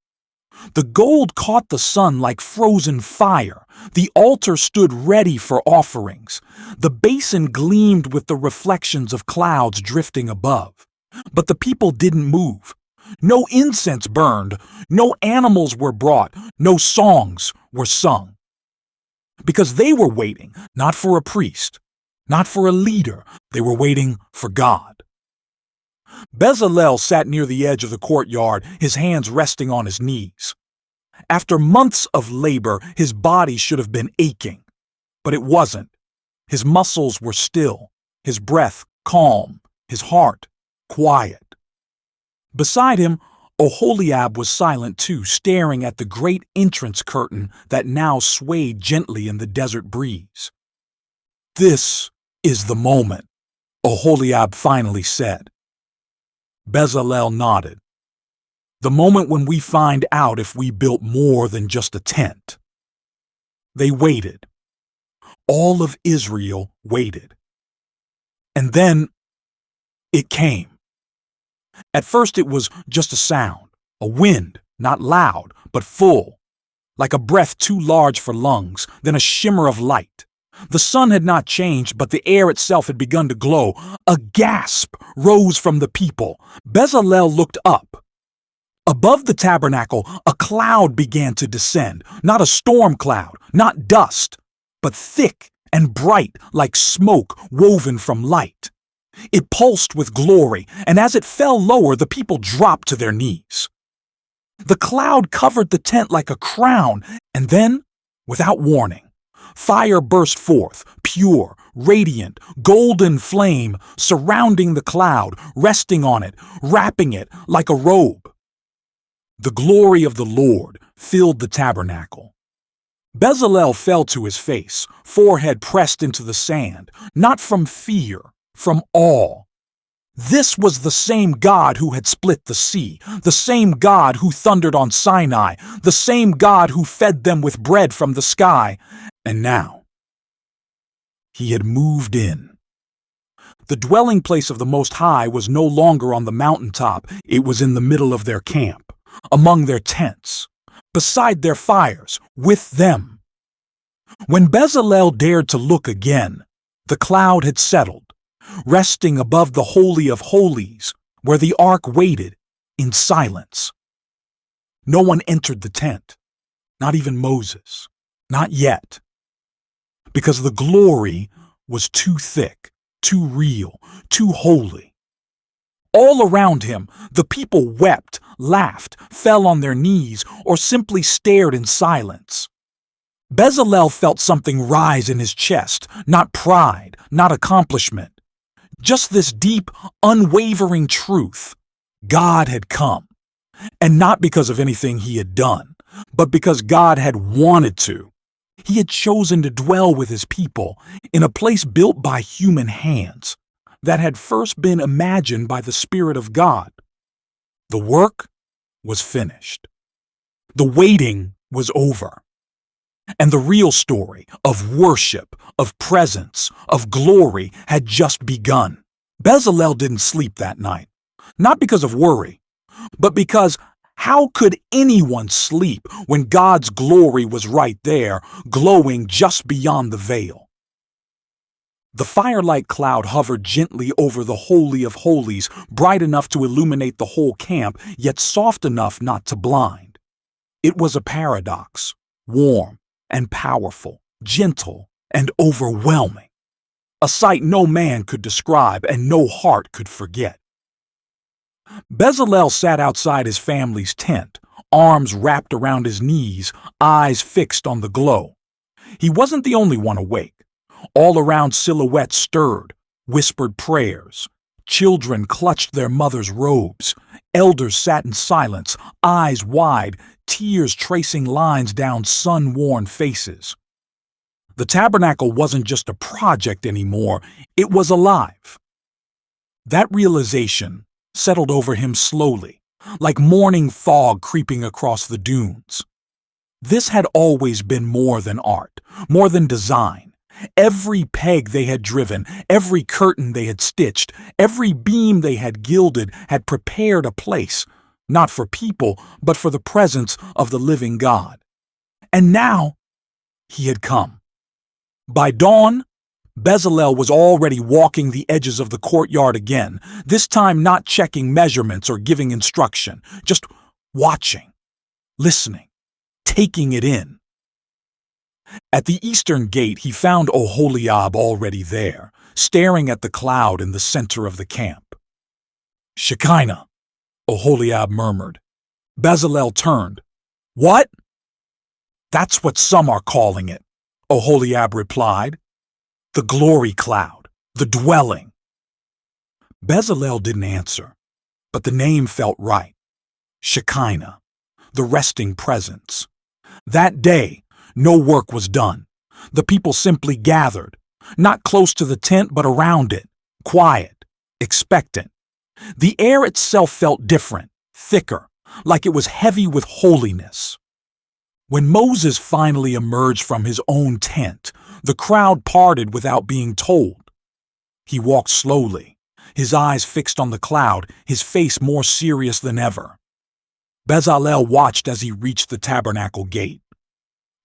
The gold caught the sun like frozen fire. The altar stood ready for offerings. The basin gleamed with the reflections of clouds drifting above. But the people didn't move. No incense burned. No animals were brought. No songs were sung. Because they were waiting, not for a priest, not for a leader. They were waiting for God. Bezalel sat near the edge of the courtyard, his hands resting on his knees. After months of labor, his body should have been aching, but it wasn't. His muscles were still, his breath calm, his heart quiet. Beside him, Oholiab was silent too, staring at the great entrance curtain that now swayed gently in the desert breeze. "This is the moment," Oholiab finally said. Bezalel nodded. "The moment when we find out if we built more than just a tent." They waited. All of Israel waited. And then it came. At first it was just a sound, a wind, not loud, but full, like a breath too large for lungs, then a shimmer of light. The sun had not changed, but the air itself had begun to glow. A gasp rose from the people. Bezalel looked up. Above the tabernacle, a cloud began to descend, not a storm cloud, not dust, but thick and bright like smoke woven from light. It pulsed with glory, and as it fell lower, the people dropped to their knees. The cloud covered the tent like a crown, and then, without warning, fire burst forth, pure, radiant, golden flame, surrounding the cloud, resting on it, wrapping it like a robe. The glory of the Lord filled the tabernacle. Bezalel fell to his face, forehead pressed into the sand, not from fear, from awe. This was the same God who had split the sea, the same God who thundered on Sinai, the same God who fed them with bread from the sky. And now, he had moved in. The dwelling place of the Most High was no longer on the mountaintop. It was in the middle of their camp, among their tents, beside their fires, with them. When Bezalel dared to look again, the cloud had settled, resting above the Holy of Holies, where the ark waited in silence. No one entered the tent, not even Moses, not yet, because the glory was too thick, too real, too holy. All around him, the people wept, laughed, fell on their knees, or simply stared in silence. Bezalel felt something rise in his chest, not pride, not accomplishment. Just this deep, unwavering truth. God had come. And not because of anything he had done, but because God had wanted to. He had chosen to dwell with his people in a place built by human hands that had first been imagined by the Spirit of God. The work was finished. The waiting was over. And the real story of worship, of presence, of glory had just begun. Bezalel didn't sleep that night, not because of worry, but because how could anyone sleep when God's glory was right there, glowing just beyond the veil? The firelight cloud hovered gently over the Holy of Holies, bright enough to illuminate the whole camp, yet soft enough not to blind. It was a paradox, warm and powerful, gentle and overwhelming, a sight no man could describe and no heart could forget. Bezalel sat outside his family's tent, arms wrapped around his knees, eyes fixed on the glow. He wasn't the only one awake. All around, silhouettes stirred, whispered prayers. Children clutched their mothers' robes. Elders sat in silence, eyes wide, tears tracing lines down sun-worn faces. The tabernacle wasn't just a project anymore, it was alive. That realization settled over him slowly, like morning fog creeping across the dunes. This had always been more than art, more than design. Every peg they had driven, every curtain they had stitched, every beam they had gilded had prepared a place, not for people, but for the presence of the living God. And now he had come. By dawn, Bezalel was already walking the edges of the courtyard again, this time not checking measurements or giving instruction, just watching, listening, taking it in. At the eastern gate, he found Oholiab already there, staring at the cloud in the center of the camp. "Shekinah," Oholiab murmured. Bezalel turned. "What?" "That's what some are calling it," Oholiab replied. "The glory cloud, the dwelling." Bezalel didn't answer, but the name felt right. Shekinah, the resting presence. That day, no work was done. The people simply gathered, not close to the tent but around it, quiet, expectant. The air itself felt different, thicker, like it was heavy with holiness. When Moses finally emerged from his own tent, the crowd parted without being told. He walked slowly, his eyes fixed on the cloud, his face more serious than ever. Bezalel watched as he reached the tabernacle gate.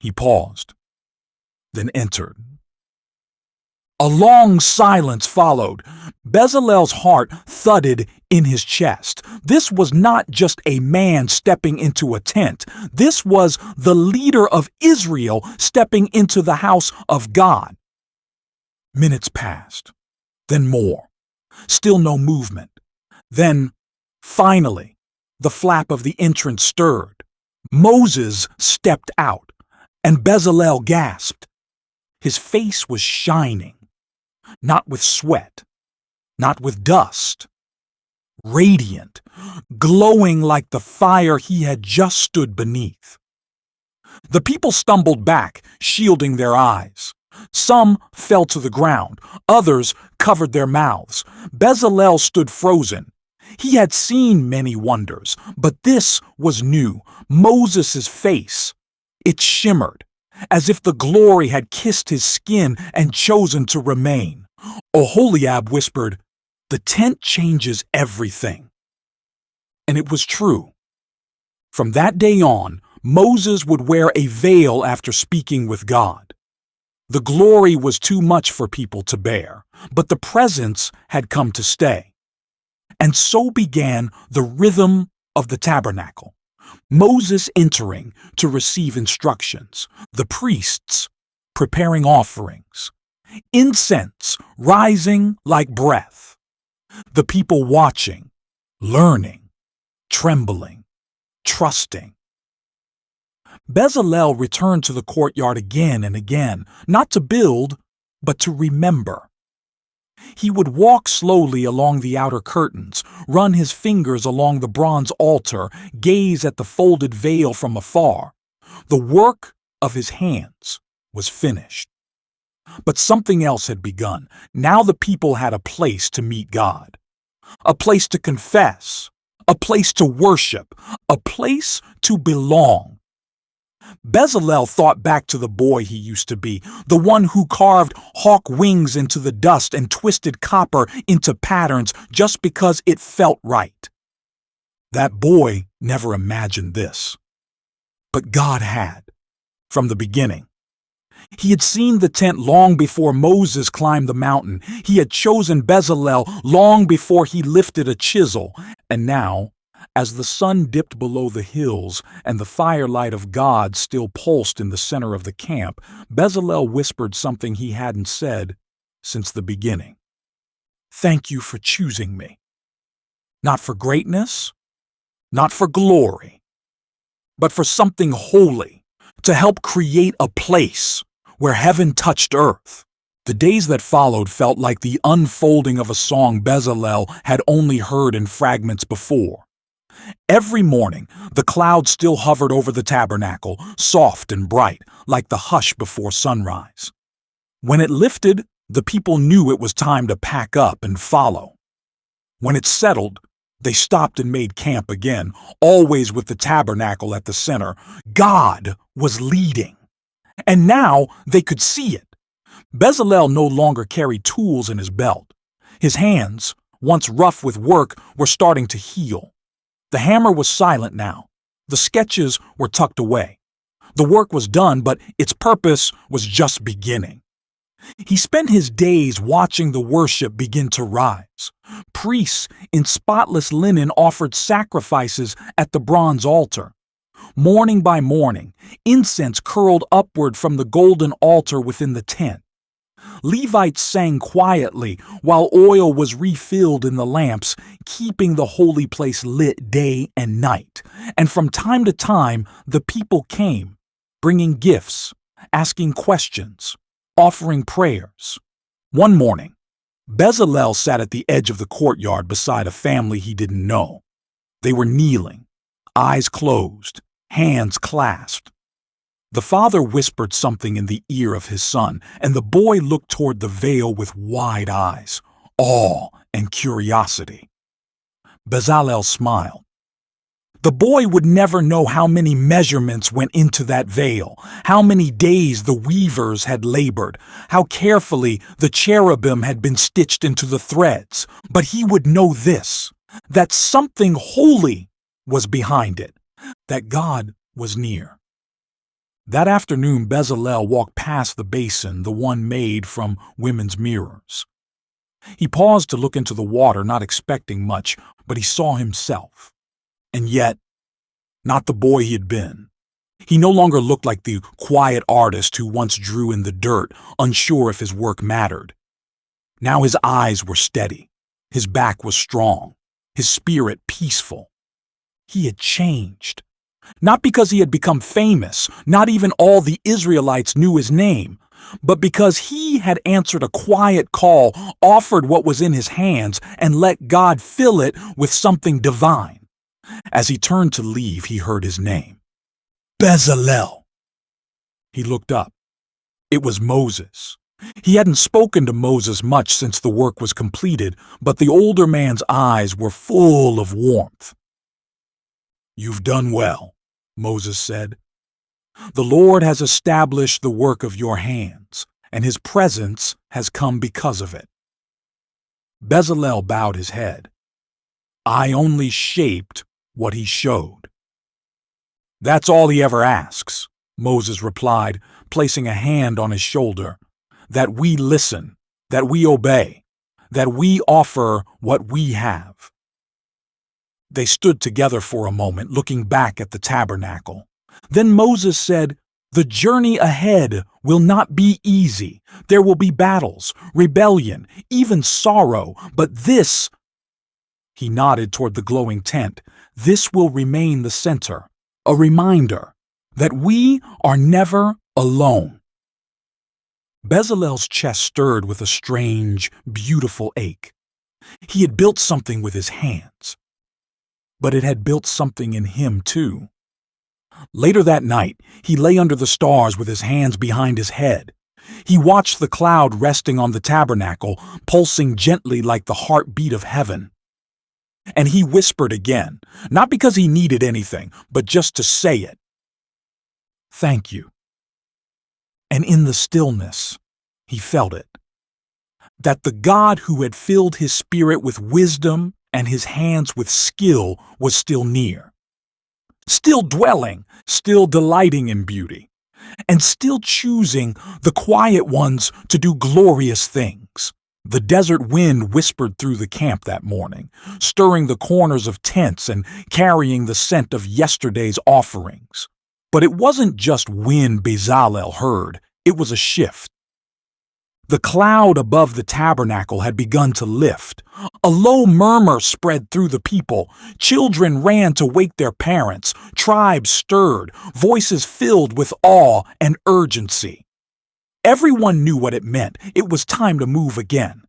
He paused, then entered. A long silence followed. Bezalel's heart thudded in his chest. This was not just a man stepping into a tent. This was the leader of Israel stepping into the house of God. Minutes passed, then more. Still no movement. Then, finally, the flap of the entrance stirred. Moses stepped out, and Bezalel gasped. His face was shining. Not with sweat, not with dust. Radiant, glowing like the fire he had just stood beneath. The people stumbled back, shielding their eyes. Some fell to the ground, others covered their mouths. Bezalel stood frozen. He had seen many wonders, but this was new. Moses' face, it shimmered, as if the glory had kissed his skin and chosen to remain. Oholiab whispered, "The tent changes everything." And it was true. From that day on, Moses would wear a veil after speaking with God. The glory was too much for people to bear, but the presence had come to stay. And so began the rhythm of the tabernacle. Moses entering to receive instructions, the priests preparing offerings, incense rising like breath, the people watching, learning, trembling, trusting. Bezalel returned to the courtyard again and again, not to build, but to remember. He would walk slowly along the outer curtains, run his fingers along the bronze altar, gaze at the folded veil from afar. The work of his hands was finished. But something else had begun. Now the people had a place to meet God, a place to confess, a place to worship, a place to belong. Bezalel thought back to the boy he used to be, the one who carved hawk wings into the dust and twisted copper into patterns just because it felt right. That boy never imagined this. But God had, from the beginning. He had seen the tent long before Moses climbed the mountain. He had chosen Bezalel long before he lifted a chisel. And now, as the sun dipped below the hills and the firelight of God still pulsed in the center of the camp, Bezalel whispered something he hadn't said since the beginning. "Thank you for choosing me. Not for greatness, not for glory, but for something holy, to help create a place where heaven touched earth. The days that followed felt like the unfolding of a song Bezalel had only heard in fragments before. Every morning, the cloud still hovered over the tabernacle, soft and bright, like the hush before sunrise. When it lifted, the people knew it was time to pack up and follow. When it settled, they stopped and made camp again, always with the tabernacle at the center. God was leading. And now they could see it. Bezalel no longer carried tools in his belt. His hands, once rough with work, were starting to heal. The hammer was silent now. The sketches were tucked away. The work was done, but its purpose was just beginning. He spent his days watching the worship begin to rise. Priests in spotless linen offered sacrifices at the bronze altar. Morning by morning, incense curled upward from the golden altar within the tent. Levites sang quietly while oil was refilled in the lamps, keeping the holy place lit day and night. And from time to time, the people came, bringing gifts, asking questions, offering prayers. One morning, Bezalel sat at the edge of the courtyard beside a family he didn't know. They were kneeling, eyes closed, hands clasped. The father whispered something in the ear of his son, and the boy looked toward the veil with wide eyes, awe and curiosity. Bezalel smiled. The boy would never know how many measurements went into that veil, how many days the weavers had labored, how carefully the cherubim had been stitched into the threads. But he would know this, that something holy was behind it, that God was near. That afternoon, Bezalel walked past the basin, the one made from women's mirrors. He paused to look into the water, not expecting much, but he saw himself. And yet, not the boy he had been. He no longer looked like the quiet artist who once drew in the dirt, unsure if his work mattered. Now his eyes were steady, his back was strong, his spirit peaceful. He had changed. Not because he had become famous, not even all the Israelites knew his name, but because he had answered a quiet call, offered what was in his hands, and let God fill it with something divine. As he turned to leave, he heard his name. Bezalel. He looked up. It was Moses. He hadn't spoken to Moses much since the work was completed, but the older man's eyes were full of warmth. "You've done well," Moses said. "The Lord has established the work of your hands, and his presence has come because of it." Bezalel bowed his head. "I only shaped what he showed." "That's all he ever asks," Moses replied, placing a hand on his shoulder. "That we listen, that we obey, that we offer what we have." They stood together for a moment, looking back at the tabernacle. Then Moses said, "The journey ahead will not be easy. There will be battles, rebellion, even sorrow, but this," he nodded toward the glowing tent, "this will remain the center, a reminder that we are never alone." Bezalel's chest stirred with a strange, beautiful ache. He had built something with his hands, but it had built something in him too. Later that night, he lay under the stars with his hands behind his head. He watched the cloud resting on the tabernacle, pulsing gently like the heartbeat of heaven. And he whispered again, not because he needed anything, but just to say it. "Thank you." And in the stillness, he felt it. That the God who had filled his spirit with wisdom and his hands with skill was still near. Still dwelling, still delighting in beauty, and still choosing the quiet ones to do glorious things. The desert wind whispered through the camp that morning, stirring the corners of tents and carrying the scent of yesterday's offerings. But it wasn't just wind Bezalel heard, it was a shift. The cloud above the tabernacle had begun to lift. A low murmur spread through the people. Children ran to wake their parents. Tribes stirred, voices filled with awe and urgency. Everyone knew what it meant. It was time to move again.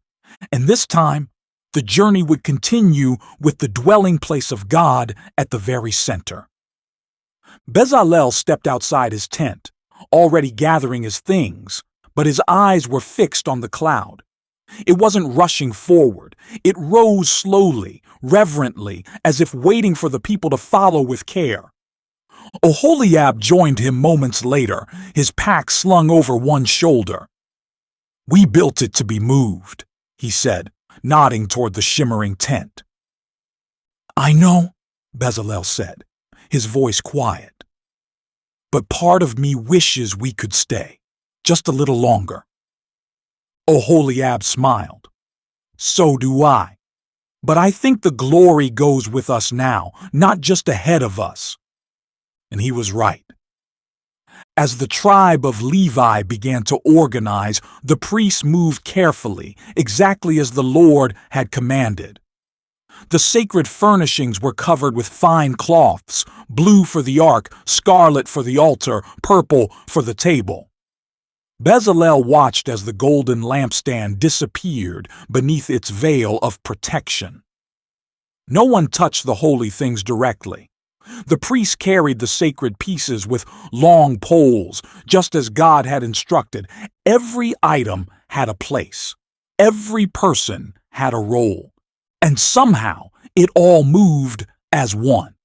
And this time, the journey would continue with the dwelling place of God at the very center. Bezalel stepped outside his tent, already gathering his things, but his eyes were fixed on the cloud. It wasn't rushing forward. It rose slowly, reverently, as if waiting for the people to follow with care. Oholiab joined him moments later, his pack slung over one shoulder. "We built it to be moved," he said, nodding toward the shimmering tent. "I know," Bezalel said, his voice quiet. "But part of me wishes we could stay, just a little longer." Oholiab smiled. "So do I. But I think the glory goes with us now, not just ahead of us." And he was right. As the tribe of Levi began to organize, the priests moved carefully, exactly as the Lord had commanded. The sacred furnishings were covered with fine cloths, blue for the ark, scarlet for the altar, purple for the table. Bezalel watched as the golden lampstand disappeared beneath its veil of protection. No one touched the holy things directly. The priests carried the sacred pieces with long poles, just as God had instructed. Every item had a place. Every person had a role. And somehow it all moved as one.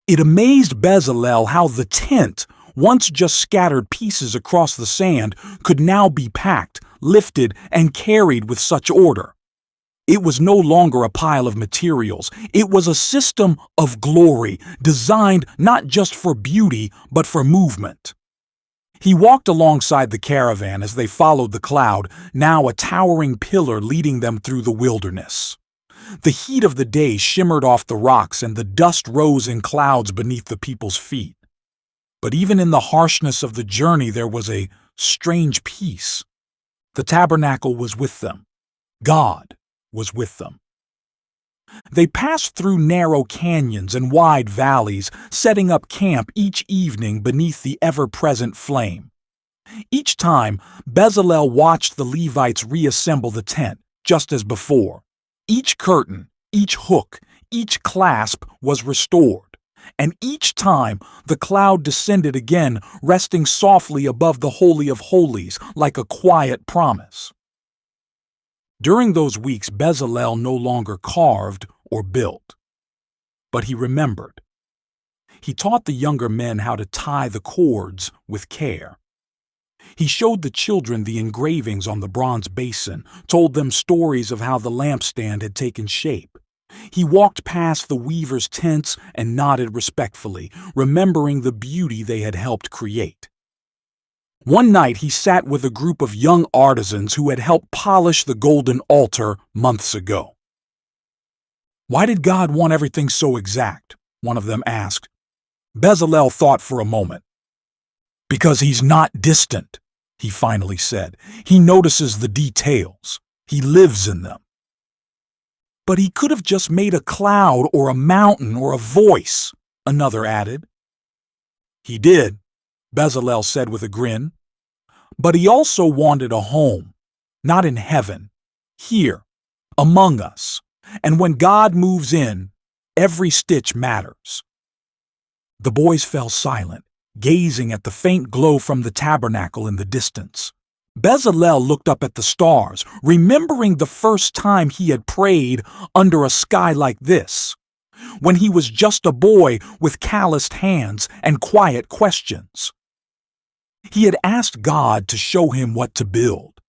It amazed Bezalel how the tent, once just scattered pieces across the sand, could now be packed, lifted, and carried with such order. It was no longer a pile of materials. It was a system of glory, designed not just for beauty, but for movement. He walked alongside the caravan as they followed the cloud, now a towering pillar leading them through the wilderness. The heat of the day shimmered off the rocks and the dust rose in clouds beneath the people's feet. But even in the harshness of the journey, there was a strange peace. The tabernacle was with them. God was with them. They passed through narrow canyons and wide valleys, setting up camp each evening beneath the ever-present flame. Each time, Bezalel watched the Levites reassemble the tent, just as before. Each curtain, each hook, each clasp was restored, and each time the cloud descended again, resting softly above the Holy of Holies like a quiet promise. During those weeks, Bezalel no longer carved or built, but he remembered. He taught the younger men how to tie the cords with care. He showed the children the engravings on the bronze basin, told them stories of how the lampstand had taken shape. He walked past the weavers' tents and nodded respectfully, remembering the beauty they had helped create. One night he sat with a group of young artisans who had helped polish the golden altar months ago. "Why did God want everything so exact?" one of them asked. Bezalel thought for a moment. "Because he's not distant," he finally said. "He notices the details. He lives in them." "But he could have just made a cloud or a mountain or a voice," another added. "He did," Bezalel said with a grin. "But he also wanted a home, not in heaven, here, among us. And when God moves in, every stitch matters." The boys fell silent, gazing at the faint glow from the tabernacle in the distance. Bezalel looked up at the stars, remembering the first time he had prayed under a sky like this, when he was just a boy with calloused hands and quiet questions. He had asked God to show him what to build,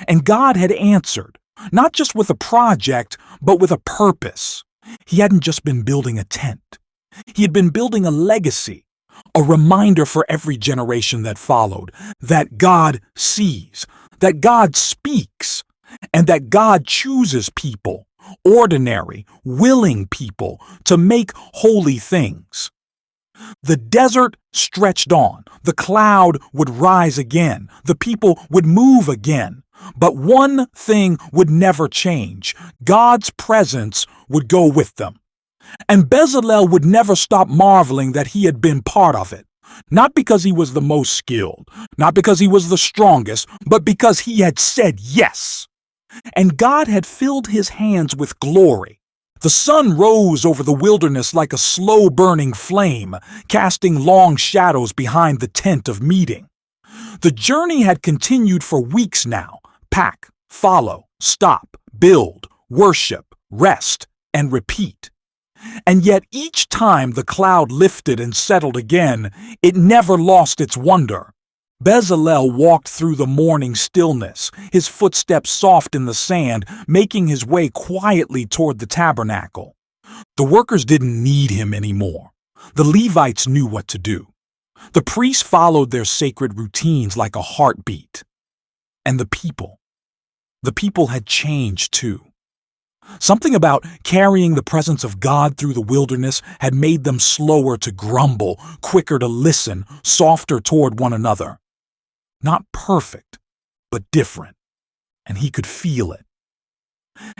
and God had answered, not just with a project, but with a purpose. He hadn't just been building a tent. He had been building a legacy, a reminder for every generation that followed, that God sees, that God speaks, and that God chooses people, ordinary, willing people, to make holy things. The desert stretched on. The cloud would rise again. The people would move again. But one thing would never change. God's presence would go with them. And Bezalel would never stop marveling that he had been part of it. Not because he was the most skilled, not because he was the strongest, but because he had said yes. And God had filled his hands with glory. The sun rose over the wilderness like a slow-burning flame, casting long shadows behind the tent of meeting. The journey had continued for weeks now. Pack, follow, stop, build, worship, rest, and repeat. And yet each time the cloud lifted and settled again, it never lost its wonder. Bezalel walked through the morning stillness, his footsteps soft in the sand, making his way quietly toward the tabernacle. The workers didn't need him anymore. The Levites knew what to do. The priests followed their sacred routines like a heartbeat. And the people had changed too. Something about carrying the presence of God through the wilderness had made them slower to grumble, quicker to listen, softer toward one another. Not perfect, but different, and he could feel it.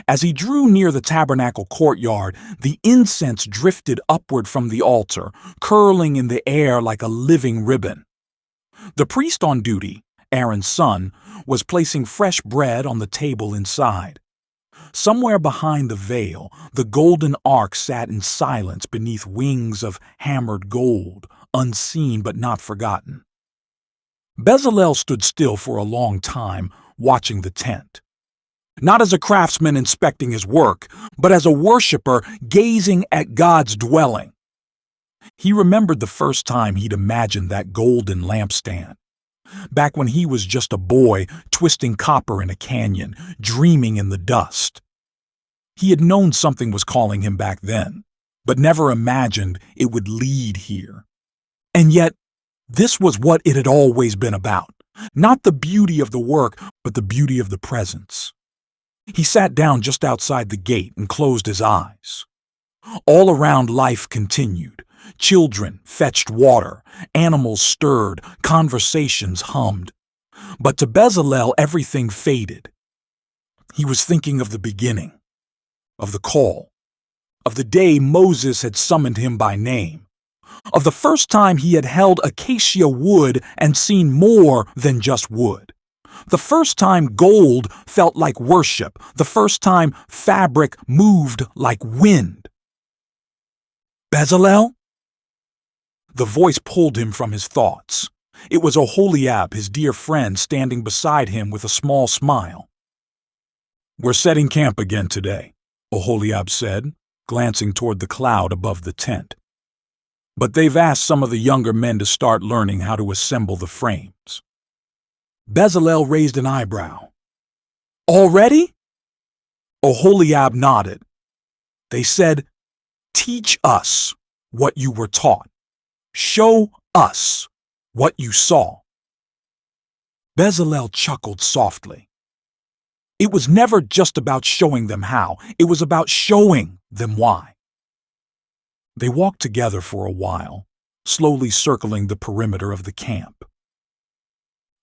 As he drew near the tabernacle courtyard, the incense drifted upward from the altar, curling in the air like a living ribbon. The priest on duty, Aaron's son, was placing fresh bread on the table inside. Somewhere behind the veil, the golden ark sat in silence beneath wings of hammered gold, unseen but not forgotten. Bezalel stood still for a long time, watching the tent. Not as a craftsman inspecting his work, but as a worshiper gazing at God's dwelling. He remembered the first time he'd imagined that golden lampstand. Back when he was just a boy twisting copper in a canyon, dreaming in the dust. He had known something was calling him back then, but never imagined it would lead here. And yet, this was what it had always been about. Not the beauty of the work, but the beauty of the presence. He sat down just outside the gate and closed his eyes. All around life continued. Children fetched water, animals stirred, conversations hummed. But to Bezalel, everything faded. He was thinking of the beginning, of the call, of the day Moses had summoned him by name, of the first time he had held acacia wood and seen more than just wood. The first time gold felt like worship, the first time fabric moved like wind. Bezalel? The voice pulled him from his thoughts. It was Oholiab, his dear friend, standing beside him with a small smile. "We're setting camp again today," Oholiab said, glancing toward the cloud above the tent. "But they've asked some of the younger men to start learning how to assemble the frames." Bezalel raised an eyebrow. "Already?" Oholiab nodded. They said, "Teach us what you were taught. Show us what you saw." Bezalel chuckled softly. It was never just about showing them how, it was about showing them why. They walked together for a while, slowly circling the perimeter of the camp.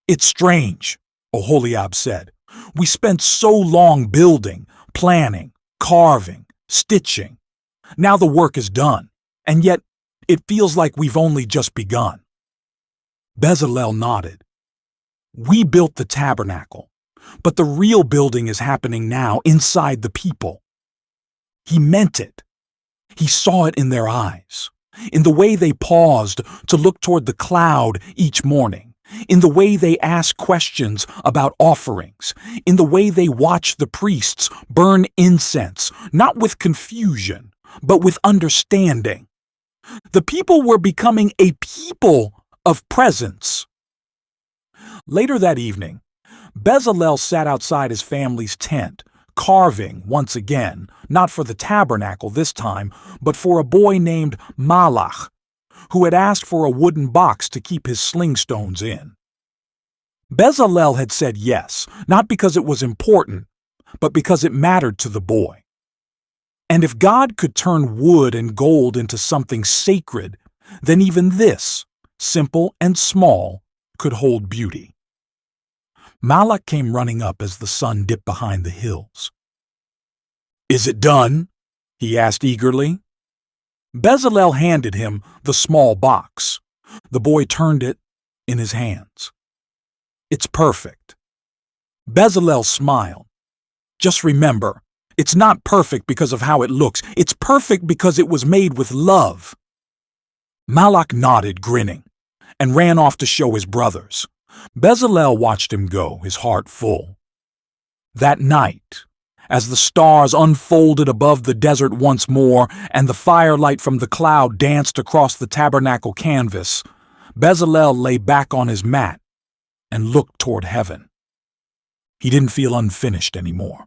"It's strange," Oholiab said. "We spent so long building, planning, carving, stitching. Now the work is done, and yet it feels like we've only just begun." Bezalel nodded. "We built the tabernacle, but the real building is happening now inside the people." He meant it. He saw it in their eyes, in the way they paused to look toward the cloud each morning, in the way they asked questions about offerings, in the way they watched the priests burn incense, not with confusion, but with understanding. The people were becoming a people of presence. Later that evening, Bezalel sat outside his family's tent, carving once again, not for the tabernacle this time, but for a boy named Malach, who had asked for a wooden box to keep his sling stones in. Bezalel had said yes, not because it was important, but because it mattered to the boy. And if God could turn wood and gold into something sacred, then even this, simple and small, could hold beauty. Malak came running up as the sun dipped behind the hills. "Is it done?" he asked eagerly. Bezalel handed him the small box. The boy turned it in his hands. "It's perfect." Bezalel smiled. "Just remember, it's not perfect because of how it looks. It's perfect because it was made with love." Malak nodded, grinning, and ran off to show his brothers. Bezalel watched him go, his heart full. That night, as the stars unfolded above the desert once more and the firelight from the cloud danced across the tabernacle canvas, Bezalel lay back on his mat and looked toward heaven. He didn't feel unfinished anymore.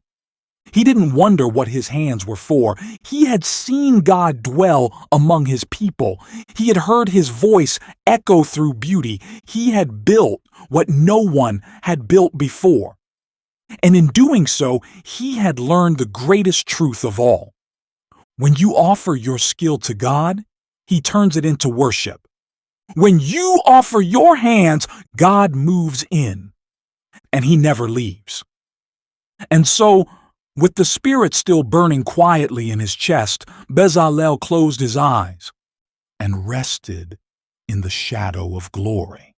He didn't wonder what his hands were for. He had seen God dwell among his people. He had heard his voice echo through beauty. He had built what no one had built before. And in doing so, he had learned the greatest truth of all. When you offer your skill to God, He turns it into worship. When you offer your hands, God moves in, and He never leaves. And so, with the Spirit still burning quietly in his chest, Bezalel closed his eyes and rested in the shadow of glory.